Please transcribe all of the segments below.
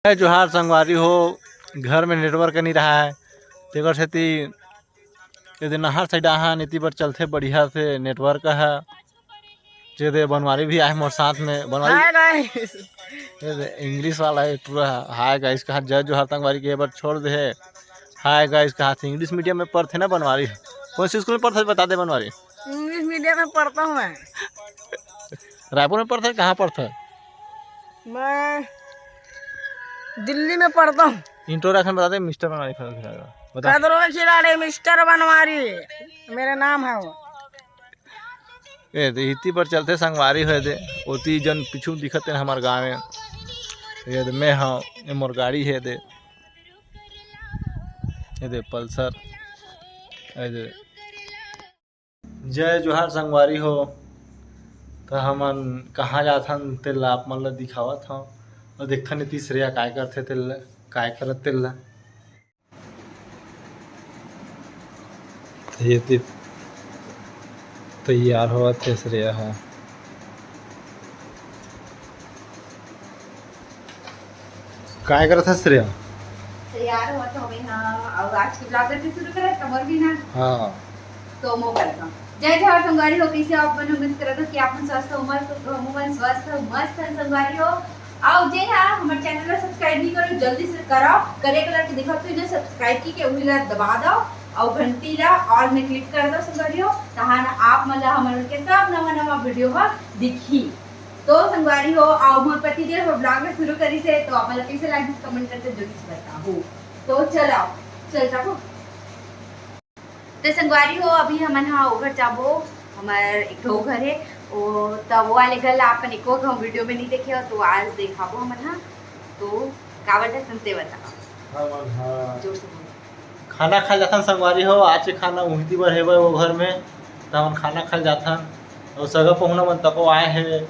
जोहार संगवारी हो। घर में नेटवर्क नहीं रहा है तेकर सेती यदि नहर साइड आहा नीति पर चलते बढ़िया से नेटवर्क है। जेदे बनवारी भी आए मोर साथ में बनवारी इंग्लिश वाला है पूरा। हाय गाइस कहा जय जोहार संगवारी के बार छोड़ दे है। हाय गाइस कहा इंग्लिश मीडियम में पढ़ते ना बनवारी। कौन सी स्कूल में पढ़ते बता दे बनवारी। इंग्लिश मीडियम में पढ़ता हूँ मैं। रायपुर में पढ़ता है कहाँ पढ़ता है? मैं दिल्ली में पढ़ता हूँ। इंट्रोडक्शन बता दे मिस्टर बनवारी खिलाड़ी मिस्टर बनवारी मेरा नाम है वो। इति पर चलते संगवारी हो दे ओती जन पिछू दिखते हैं हमारे गाँव में। ये मैं हाँ ये मोर गाड़ी है दे ये दे पल्सर। दे जय जोहार संगवारी हो। तो हमन कहाँ जाथन तेल आप मन ला दिखावत हूँ और देखथन इति श्रेया काय करथे तेल काय करत तेल ला। ये तैयार हुआ थे श्रेया है। काय करत है श्रेया? तैयार हुआ तो ना और आज की ब्लॉग करके शुरू करें कमर भी ना। हाँ तो मो करता जय जोहार संगवारी हो। कैसे आप मन उम्मीद करत हो कि आप मन स्वस्थ हो मन स्वस्थ मस्त संगवारी हो। आओ जे हां हमर चैनल ला सब्सक्राइब नहीं करो जल्दी से करो। करे कलर के देखो तो जो सब्सक्राइब की के उंगली ला दबा दो और घंटी ला ऑल में क्लिक कर दो संगवारी हो। तहां आप मन ला हमर के सब नवा वीडियो ह दिखी। तो संगवारी हो आओ मोर पति देव ब्लॉग में शुरू करी से तो आप मन कैसे लाइक कमेंट करके जल्दी से बताओ। तो चलो चल जाओ। तो संगवारी हो अभी हमन हाँ ओघर जाबो हमार एक ठो घर है ओ तब वो वाले घर आपन एको हम वीडियो में नहीं देखे हो तो आज देखाबो हमन हाँ। तो कावट है सुनते बताओ। हाँ जोर से खाना खा जाथन संगवारी हो। आज के खाना उहिती बर हेबे वो घर में तो हम खाना खा जाथन और सगा पहुना मन तको आए है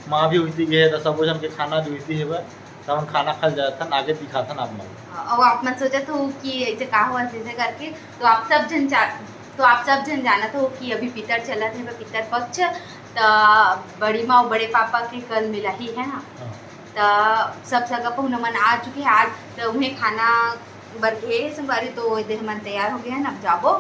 माँ भी उहिती गए तो सब जन के खाना जो उहिती हेबे तो हम खाना खा जाथन आगे दिखाथन आप मन। और आप मन सोचत हो कि ऐसे का हुआ ऐसे करके तो आप सब जन जानत हो कि अभी पितर चलत है पितर पक्ष तो बड़ी माँ और बड़े पापा के कल मिला ही है ना। तो सब सगा पहुना मन आ चुके हैं आज तो उन्हें खाना बरखे संगवारी तो इधर मन तैयार हो गया है ना। अब जाबो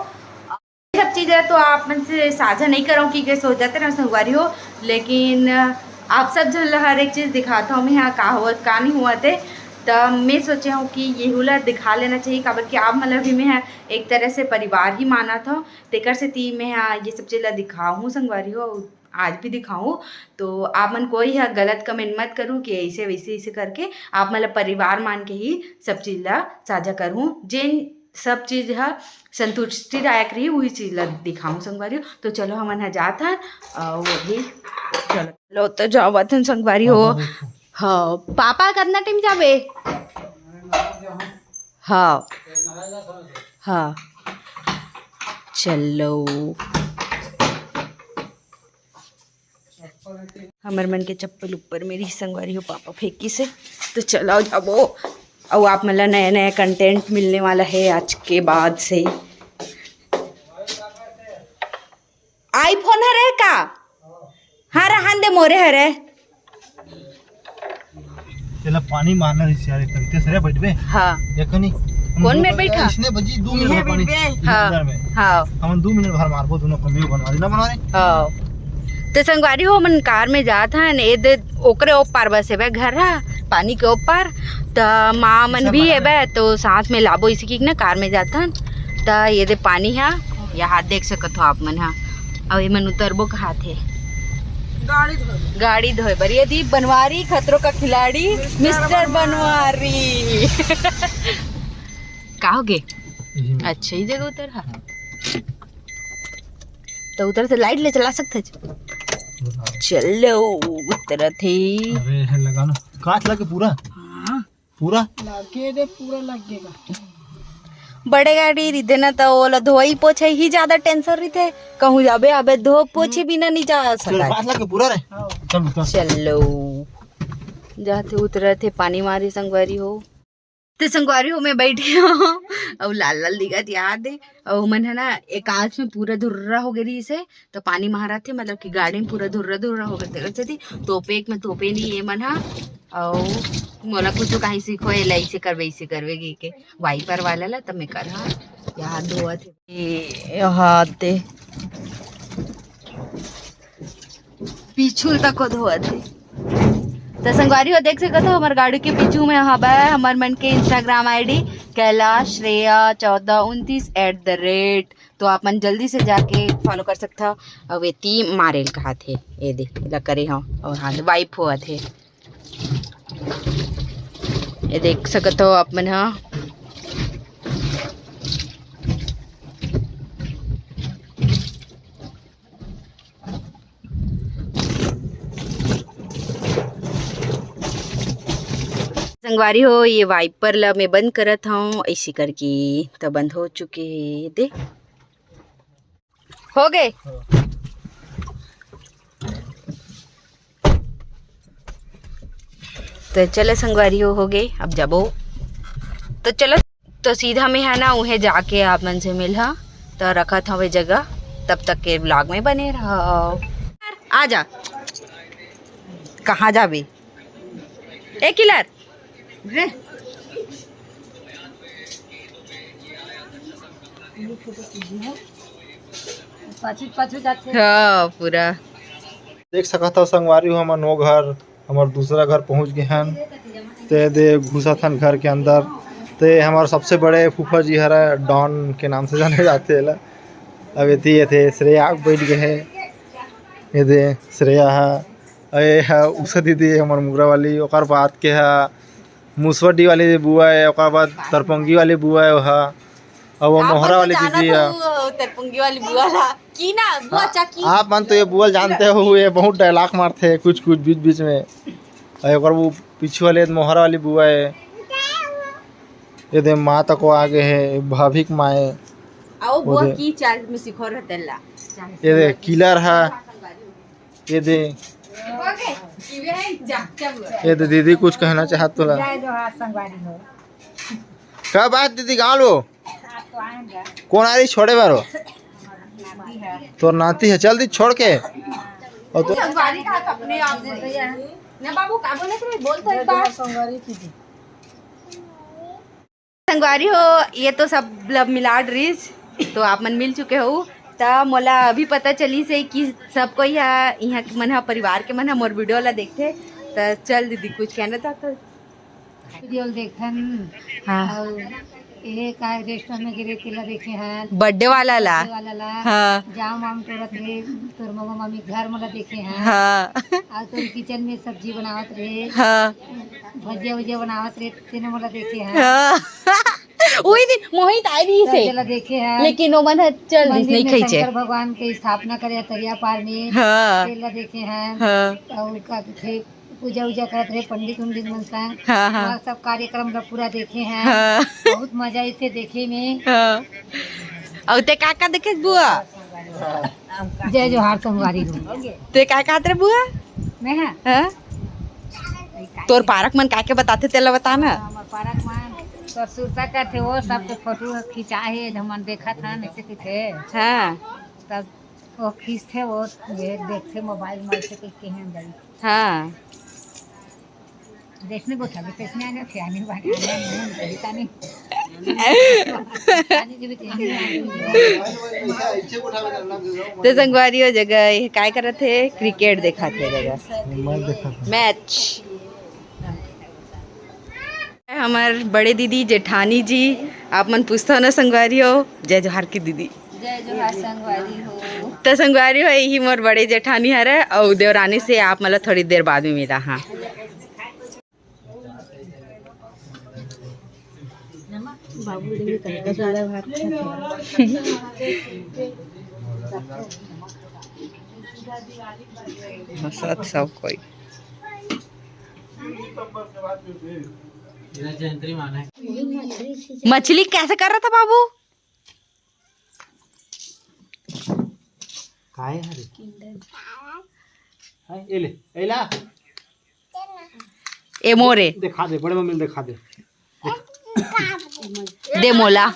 सब चीज़ें तो आप मन से साझा नहीं करूँ कि कैसे हो जाते ना संगवारी हो। लेकिन आप सब जन हर एक चीज़ दिखाता हूँ मैं यहाँ का हुआ का नहीं हुआ थे। तो मैं सोचे हूँ कि ये हुला दिखा लेना चाहिए काबर कि आप मतलब भी मैं एक तरह से परिवार ही माना था तेकर से ती मैं यहाँ ये सब चीज़ दिखाऊँ संगवारी हो आज भी दिखाऊँ। तो आप मन कोई है गलत कमेंट मत करूँ कि ऐसे वैसे करके आप मतलब परिवार मान के ही सब चीज़ ला साझा करूँ। जिन सब चीज़ है संतुष्टिदायक रही वही चीज़ ला दिखाऊँ संगवारी हो। तो चलो हम यहाँ जात हैं वही चलो तो जाओ संगवारी हो। हाँ पापा कितना टाइम जाबे? हाँ हाँ चलो हमारे मन के चप्पल ऊपर मेरी संगवारी हो पापा फेंकी से। तो चलो जाबो और आप मतलब नया नया कंटेंट मिलने वाला है आज के बाद से। आईफोन हरे का हाँ रहन दे मोरे हरे तेला पानी मारना है यार करते सरे बैठबे। हाँ देखनी कौन में बैठा इसने बजी 2 मिनट पानी हाँ हाँ हम 2 मिनट भर मारबो दोनों कमियो बनवा देना बनवा रे। हाँ तो संगवारी हो मन कार में जात हन ए दे ओकरे ऊपर बस है घर है पानी के ऊपर तो माँ मन भी है तो साथ में लाबो इसी की ना कार में जात हन। तो ये दे पानी है यहाँ देख सकत हो आप मन हाँ और ये मन उतरबो कहाँ थे गाड़ी धोए बर ये दी बनवारी खतरों का खिलाड़ी मिस्टर बनवारी कहोगे अच्छा ही जगह उतर है तो उतर से लाइट ले चला सकते चलो उतर थे। अरे लगा लो काट लगे पूरा पूरा लगे दे पूरा लगेगा। बड़े गाड़ी रिदे ना तो ओला धोई पोछे ही ज्यादा टेंशन रही कहूँ जाबे अबे धो पोछे बिना नहीं जा सकता पूरा रे। चलो जाते उतरे थे पानी मारी संगवारी हो। तो संगवारी हो मैं बैठी हूँ और लाल लाल दिखत याद है और मन है ना एक आँच में पूरा धुर्रा हो गई इसे तो पानी महारा थे मतलब कि गाड़ी में पूरा धुर्रा हो गए थी तोपे एक में तोपे नहीं ये मन हा और मोला कुछ कहीं सीखो ऐसे करवे ऐसे करवे गी के वाइपर वाला ला तब मैं कर हाँ याद हुआ थे हाथ दे पीछू तक धोआ थे तो संगवारी हो देख सकते हो हमारे गाड़ी के पीछू में यहाँ है हमारे मन के इंस्टाग्राम आईडी कैलाश श्रेया 1429 @ तो आप मन जल्दी से जाके फॉलो कर सकते हो और वे ती मारेल कहा थे ये दे ला करे हाँ और हाँ वाइप हुआ थे ये देख सकते हो आप मन हाँ संगवारी हो ये वाइपर ला मैं बंद करत हूँ ऐसे करके तो बंद हो चुके दे हो गए तो चलो संगवारी हो गए अब जबो तो चलो तो सीधा में है ना उन्हें जाके आप मन से मिल हा तो रखा था वे जगह तब तक के ब्लॉग में बने रहो आ जा कहाँ जाबे ए किलर हाँ पूरा देख सकत हो संगवारी हो हमार नो घर हमार दूसरा घर पहुंच गए हन ते दे घुसा थन घर के अंदर ते हमारे सबसे बड़े फूफा जी हरा डॉन के नाम से जाने जाते हैं अब ये थे श्रेया बैठ गए है ये दे श्रेया है उषा दीदी है हमार मुगरा वाली ओकर बाद के है मुसवडी वाली बुआ है ओकर बाद तरपंगी वाली बुआ है वहाँ और वो मोहरा वाली दीदी है तरपंगी वाली बुआ ला की ना बुआ चाकी आप मन तो ये बुआ जानते हो ये बहुत डायलॉग मारते हैं कुछ बीच बीच में और वो पीछे वाले मोहरा वाली बुआ है ये दे माँ तक आगे है भाभिक माए आओ बुआ की चाल में सिखो रहतेला ये दे किलर है ये दे ये तो दीदी कुछ कहना चाहत तो क्या बात दीदी गाँव लो कौन आ रही छोड़े बारो तो नाती है चल दी छोड़ के और तो अपने आप ना बाबू का बोले थे बोल तो एक बार संगवारी हो ये तो सब लब मिला ड्रीज तो आप मन मिल चुके हो तो मोला अभी पता चली से कि सब कोई यहाँ मन परिवार के मन मोर वीडियो ला देखते तो चल दीदी कुछ कहना था तो वीडियो देखन हाँ ये का रेस्टोरेंट में गिरे केला देखे हैं बर्थडे वाला ला हाँ जाओ माम तोरत रे तोर मम्मा मम्मी घर मला देखे हैं हाँ और तोर किचन में सब्जी बनावत रहे हाँ भजिया वजिया बनावत रहे तेने मला देखे हैं हाँ वही दिन मोहित आई रही से चला देखे हैं लेकिन वो मन चल मंदिर नहीं में खींचे शंकर भगवान की स्थापना करे तरिया पार में हाँ केला देखे हैं हाँ और का थे पूजा उजा करत रहे पंडित उंडित मन से हाँ हाँ वहाँ सब कार्यक्रम ला पूरा देखे हैं हाँ बहुत मजा इसे देखे में हाँ और ते काका देखे बुआ जय जोहार संगवारी हो ते का कहत रे बुआ मैं है हाँ तोर पारक मन काके बताते तेला बता ना हमार पारक मान तो सुरता का थे वो सब तो फोटो खिंचाए जब मन देखा था ऐसे की थे हाँ तब वो खींचते वो ये देखते मोबाइल में ऐसे के हैं अंदर हाँ देखने को था देखने आने फिर आने वाले नहीं तो संगवारी हो जगह काय करत थे क्रिकेट देखा थे जगह मैच हमार बड़े दीदी जेठानी जी आप मन पूछता हो ना संगवारी हो जय जोहार की दीदी जय जोहार संगवारी हो तो संगवारी हो यही मोर बड़े जेठानी हरे और देवरानी से आप मतलब थोड़ी देर बाद में मिला हाँ सब कोई मछली कैसे कर रहा था बाबू काय हरे हाय ए ले एला ए मोरे दिखा दे बड़े मम्मी दिखा दे दे मोला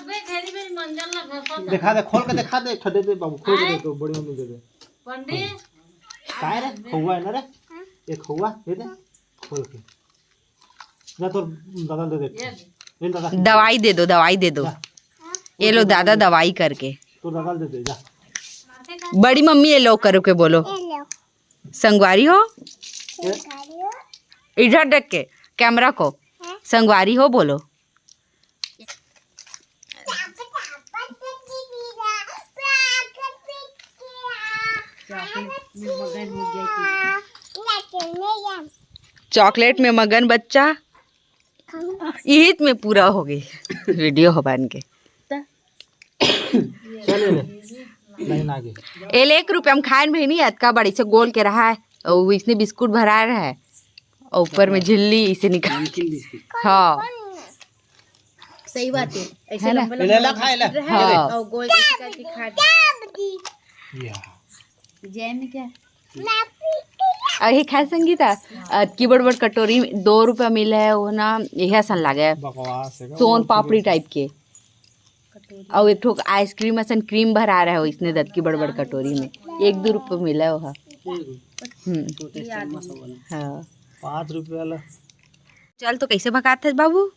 दिखा दे, खोल के दिखा दे, दे दे बाबू, खोल के दे तो बड़ी मम्मी दे दे। काय रे खौआ है ना रे, एक खौआ दे दे खोल के। जा तो दादा दे दे, इन दादा दवाई दे दो, दवाई दे दो। ये लो दादा दवाई करके, तो दादा दे दे जा। बड़ी मम्मी ये लो करो के बोलो, संगवारी हो, इधर देख के कैमरा को, संगवारी हो बोलो। चॉकलेट में मगन बच्चा ईद में पूरा हो गई वीडियो हो बन के। चले लाइन आगे। एल 1 रुपया हम खाए में नहीं, अतका बड़ी से गोल के रहा है और इसने बिस्कुट भरा रहा है और ऊपर में झिल्ली इसे निकाल। हाँ सही बात है, ऐसे है ना? ले ला खा ले। हाँ और गोल करके खा जय में क्या अही खाए संगीता की बड़ बड़ कटोरी में 2 रुपया मिला है वो ना, यही सन लगे बकवास है। सोन पापड़ी टाइप के और एक ठोक आइसक्रीम असन क्रीम भरा रहा है वो इसने दत की बड़ बड़ कटोरी में 1-2 रुपये मिला है वहाँ। हाँ 5 रुपया ला। चल तो कैसे भगाते बाबू?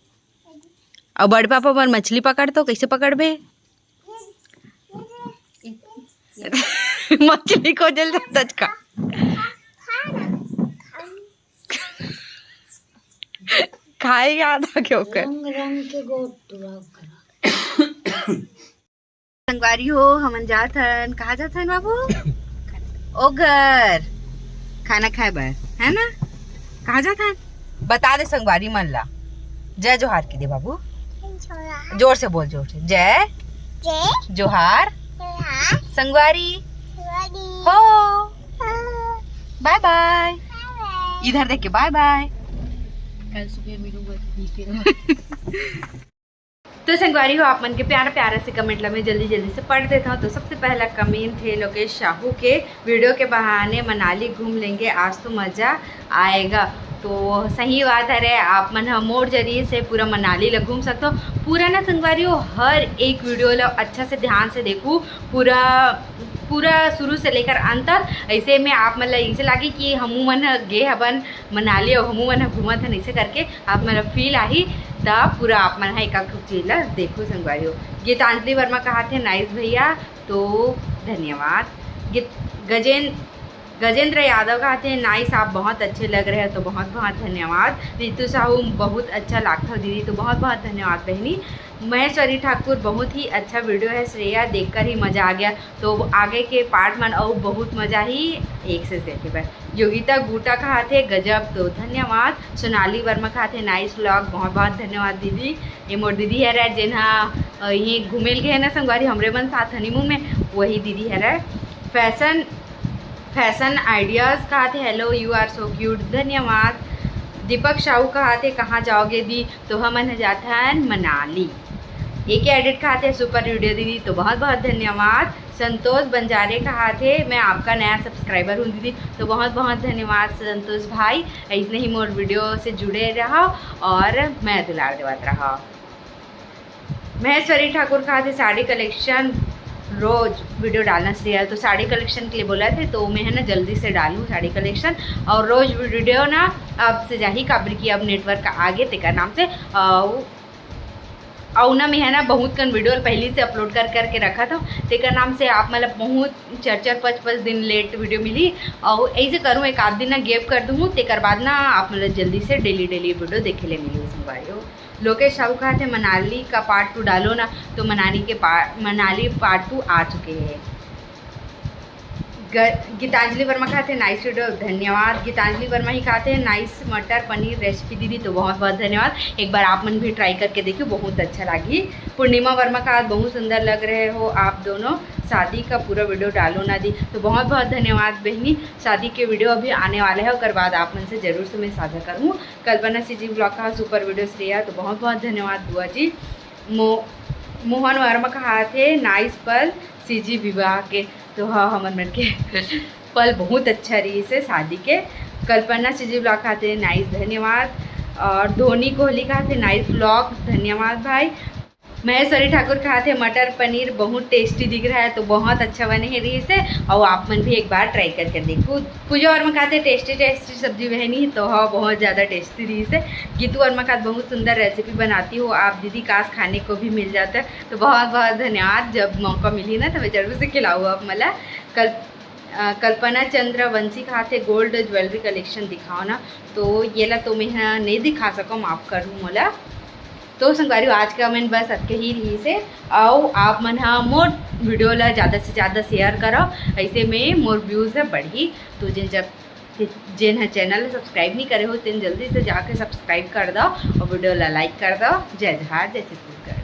और बड़ पापा पर मछली पकड़ तो कैसे पकड़बे? मछली को जल जाता का खाएगा आधा क्यों कर रंग के गोट संगवारी हो हमन जात हन, कहाँ जात हन बाबू? ओ घर खाना खाए बर है ना? कहाँ जात हन बता दे संगवारी मन ला। जय जोहार की दे बाबू, जोर से बोल, जोर से। जय जोहार संगवारी हो, बाय बाय। इधर देख के बाय बाय। कल सुबह मिलूंगा। तो संगवारी हो आप मन के प्यारा प्यारा से कमेंट ला मैं जल्दी जल्दी से पढ़ देता हूँ। तो सबसे पहला कमेंट है लोकेश शाहू के, वीडियो के बहाने मनाली घूम लेंगे, आज तो मज़ा आएगा। तो सही बात है रे, आप मन मोड़ जरिए से पूरा मनाली ला घूम सकते हो। पूरा ना संगवारी हो हर एक वीडियो ला अच्छा से ध्यान से देखूँ, पूरा शुरू से लेकर अंत तक। ऐसे में आप मतलब इसे लगे कि हमू मन गे हबन मनाली और हमू मन घूमत हन, ऐसे करके आप मतलब फील आही। तब पूरा आप मन एक चीज ला देखो संगवारी हो। गीतांजलि वर्मा कहा थे नाइस भैया, तो धन्यवाद। गजेंद्र यादव कहते हैं नाइस, आप बहुत अच्छे लग रहे हैं, तो बहुत बहुत धन्यवाद। रितु साहू बहुत अच्छा लागता दीदी, तो बहुत बहुत धन्यवाद बहनी। महेश्वरी ठाकुर बहुत ही अच्छा वीडियो है श्रेया, देखकर ही मज़ा आ गया, तो आगे के पार्ट मन और बहुत मज़ा ही एक से देखे पर। योगिता गुटा कहा थे गजब, तो धन्यवाद। सोनाली वर्मा कहा थे नाइस व्लॉग, बहुत बहुत धन्यवाद दीदी। ये मोर दीदी है रहे जिन्हा ये घूमेल गए है ना संगवारी हमरे मन साथ हनीमून में, वही दीदी है रहे। फैशन आइडियाज़ कहा थे hello you are so cute, धन्यवाद। दीपक साहू कहा थे कहाँ जाओगे दी, तो हम जाते हैं मनाली। एक एडिट कहा थे सुपर वीडियो दीदी, तो बहुत बहुत धन्यवाद। संतोष बंजारे कहा थे मैं आपका नया सब्सक्राइबर हूँ दीदी, तो बहुत बहुत धन्यवाद संतोष भाई। ऐसे ही मोर वीडियो से जुड़े रहा और मैं दुलार देवत रहा। महेश्वरी ठाकुर कहा थे साड़ी कलेक्शन रोज़ वीडियो डालना चाहिए, तो साड़ी कलेक्शन के लिए बोला थे, तो मैं है ना जल्दी से डालूँ साड़ी कलेक्शन और रोज़ वीडियो ना अब से जाही काबर की अब नेटवर्क आगे तेकर नाम से और ना मैं है ना बहुत कन वीडियो पहले से अपलोड करके रखा था, तेकर नाम से आप मतलब बहुत 4-5 दिन लेट वीडियो मिली। और ऐसे करूँ एक आध दिन ना गैप कर दूँ, तेकर बाद ना आप मतलब जल्दी से डेली वीडियो देखे ले मिली उसमें भाई। लोकेश साहू कहा थे मनाली का पार्ट 2 डालो ना, तो मनाली पार्ट 2 आ चुके हैं। गीतांजलि वर्मा कहा थे नाइस वीडियो, धन्यवाद। गीतांजलि वर्मा ही कहा थे नाइस मटर पनीर रेसिपी दीदी, तो बहुत बहुत धन्यवाद। एक बार आप मन भी ट्राई करके देखिए, बहुत अच्छा लगी। पूर्णिमा वर्मा कहा बहुत सुंदर लग रहे हो आप दोनों, शादी का पूरा वीडियो डालो ना दी, तो बहुत बहुत धन्यवाद बहनी। शादी के वीडियो अभी आने वाले हैं, उसके बाद आप मन से ज़रूर से मैं साझा करूँ। कल्पना सी जी ब्लॉग का सुपर वीडियो श्रेया, तो बहुत बहुत धन्यवाद बुआ जी। मोहन वर्मा कहा थे नाइस पल सीजी विवाह के, तो हाँ हमन मन के पल बहुत अच्छा रही से शादी के। कल्पना सीजी ब्लॉग कहा थे नाइस, धन्यवाद। और धोनी कोहली कहा थे नाइस व्लॉग, धन्यवाद भाई। महेश्वरी ठाकुर कहा थे मटर पनीर बहुत टेस्टी दिख रहा है, तो बहुत अच्छा बने है रही से, और आप मन भी एक बार ट्राई करके देखो। पूजा वर्मा कहा थे टेस्टी टेस्टी सब्जी बहनी, तो हाँ बहुत ज़्यादा टेस्टी रही से। गीतू वर्मा कहा बहुत सुंदर रेसिपी बनाती हो आप दीदी, काश खाने को भी मिल जाता है, तो बहुत बहुत धन्यवाद। जब मौका मिली ना तो मैं जरूर से खिलाऊँ आप मला। कल्पना चंद्र वंशी कहा थे गोल्ड ज्वेलरी कलेक्शन दिखाओ ना, तो ये ला तो मैं नहीं दिखा सको, माफ़ करूँ मोला। तो संगवारी आज का कमेंट बस अटके ही रही से, आओ आप मन हाँ मोर वीडियो ला ज़्यादा से ज़्यादा शेयर करो, ऐसे में मोर व्यूज़ है बढ़ी। तो जिन चैनल सब्सक्राइब नहीं करे हो तेन जल्दी से जाके सब्सक्राइब कर दो और वीडियो ला लाइक कर दो। जय जहार जय छत्तीसगढ़।